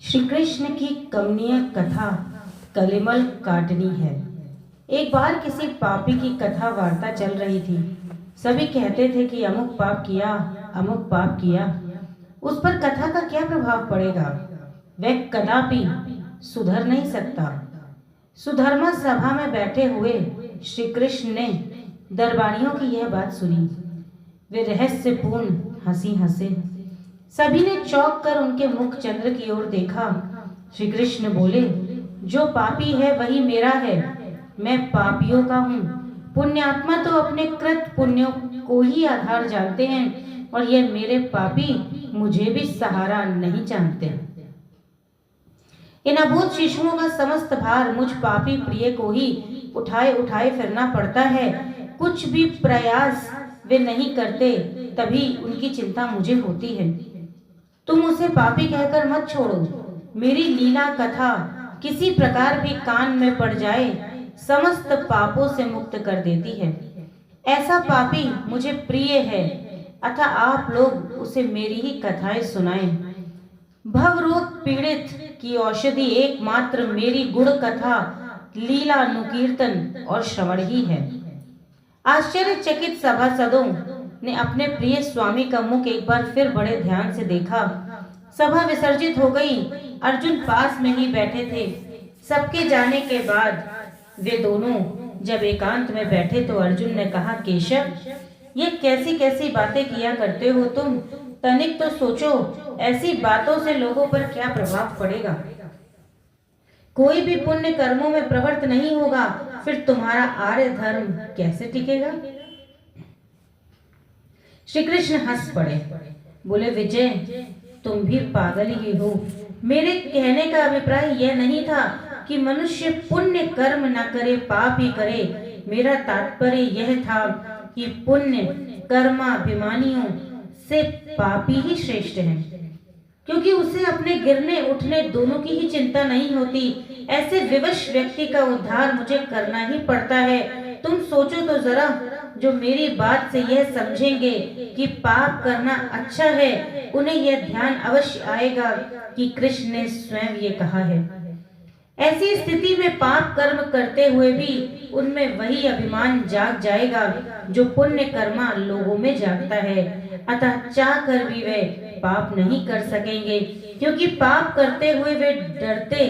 श्री कृष्ण की कमनीय कथा कलिमल काटनी है। एक बार किसी पापी की कथा वार्ता चल रही थी। सभी कहते थे कि अमुक पाप किया, अमुक पाप किया। उस पर कथा का क्या प्रभाव पड़ेगा? वह कदापि सुधर नहीं सकता। सुधर्मा सभा में बैठे हुए श्री कृष्ण ने दरबारियों की यह बात सुनी। वे रहस्यपूर्ण हंसी हंसे। सभी ने चौंक कर उनके मुख चंद्र की ओर देखा। श्री कृष्ण बोले, जो पापी है वही मेरा है। मैं पापियों का हूँ। पुण्यात्मा तो अपने कृत पुण्यों को ही आधार जानते हैं और ये मेरे पापी मुझे भी सहारा नहीं जानते। इन अबोध शिशुओं का समस्त भार मुझ पापी प्रिय को ही उठाए उठाए फिरना पड़ता है। कुछ भी प्रयास वे नहीं करते, तभी उनकी चिंता मुझे होती है। तुम उसे पापी कहकर मत छोड़ो। मेरी लीला कथा किसी प्रकार भी कान में पड़ जाए, समस्त पापों से मुक्त कर देती है। ऐसा पापी मुझे प्रिय है, अतः आप लोग उसे मेरी ही कथाएं सुनाएं। भवरोग पीड़ित की औषधि एकमात्र मेरी गुण कथा, लीला अनुकीर्तन और श्रवण ही है। आश्चर्यचकित सभासदों ने अपने प्रिय स्वामी का मुख एक बार फिर बड़े ध्यान से देखा। सभा विसर्जित हो गई। अर्जुन पास में ही बैठे थे। सबके जाने के बाद वे दोनों जब एकांत में बैठे तो अर्जुन ने कहा, केशव, ये कैसी कैसी बातें किया करते हो तुम? तनिक तो सोचो, ऐसी बातों से लोगों पर क्या प्रभाव पड़ेगा। कोई भी पुण्य कर्मों में प्रवृत्त नहीं होगा, फिर तुम्हारा आर्य धर्म कैसे टिकेगा? श्री कृष्ण हंस पड़े। बोले, विजय, तुम भी पागल ही हो। मेरे कहने का अभिप्राय यह नहीं था कि मनुष्य पुण्य कर्म न करे, पाप ही करे। मेरा तात्पर्य यह था कि पुण्य कर्माभिमानियों से पापी ही श्रेष्ठ है, क्योंकि उसे अपने गिरने उठने दोनों की ही चिंता नहीं होती। ऐसे विवश व्यक्ति का उद्धार मुझे करना ही पड़ता है। तुम सोचो तो जरा, जो मेरी बात से यह समझेंगे कि पाप करना अच्छा है, उन्हें यह ध्यान अवश्य आएगा कि कृष्ण ने स्वयं ये कहा है। ऐसी स्थिति में पाप कर्म करते हुए भी उनमें वही अभिमान जाग जाएगा जो पुण्य कर्मा लोगों में जागता है। अतः चाह कर भी वे पाप नहीं कर सकेंगे, क्योंकि पाप करते हुए वे डरते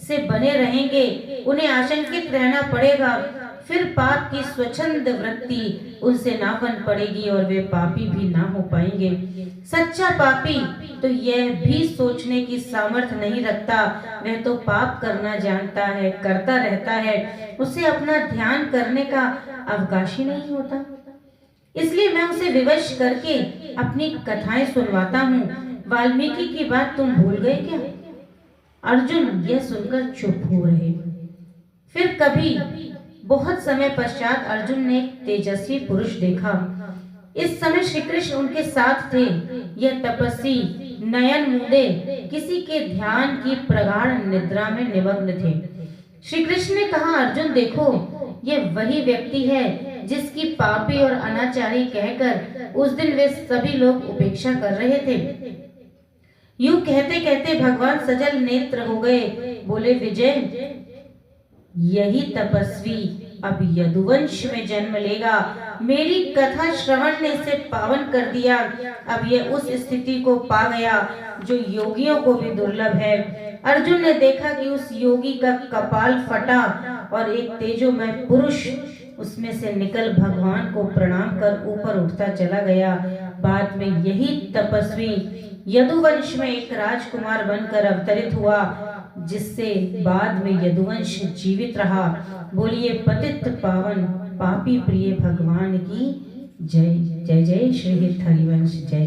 से बने रहेंगे। उन्हें आशंकित रहना पड़ेगा, फिर पाप की स्वच्छंद वृत्ति उनसे ना बन पड़ेगी और वे पापी भी ना हो पाएंगे। सच्चा पापी तो यह भी सोचने की सामर्थ्य नहीं रखता। वह तो पाप करना जानता है, करता रहता है, उसे अपना ध्यान करने का अवकाश ही नहीं होता। इसलिए मैं उसे विवश करके अपनी कथाएं सुनवाता हूँ। वाल्मीकि की बात तुम भूल गए क्या? अर्जुन यह सुनकर चुप हो रहे। फिर कभी बहुत समय पश्चात अर्जुन ने एक तेजस्वी पुरुष देखा। इस समय श्री कृष्ण उनके साथ थे। यह तपस्वी नयन मूंदे किसी के ध्यान की प्रगाढ़ निद्रा में निमग्न थे। श्री कृष्ण ने कहा, अर्जुन देखो, यह वही व्यक्ति है जिसकी पापी और अनाचारी कहकर उस दिन वे सभी लोग उपेक्षा कर रहे थे। यूं कहते कहते भगवान सजल नेत्र हो गए। बोले, विजय, यही तपस्वी अब यदुवंश में जन्म लेगा। मेरी कथा श्रवण ने इसे पावन कर दिया। अब यह उस स्थिति को पा गया जो योगियों को भी दुर्लभ है। अर्जुन ने देखा कि उस योगी का कपाल फटा और एक तेजोमय पुरुष उसमें से निकल भगवान को प्रणाम कर ऊपर उठता चला गया। बाद में यही तपस्वी यदुवंश में एक राजकुमार बनकर अवतरित हुआ, जिससे बाद में यदुवंश जीवित रहा। बोलिए, पतित पावन पापी प्रिय भगवान की जय। जय जय श्री हरिवंश। जय जय।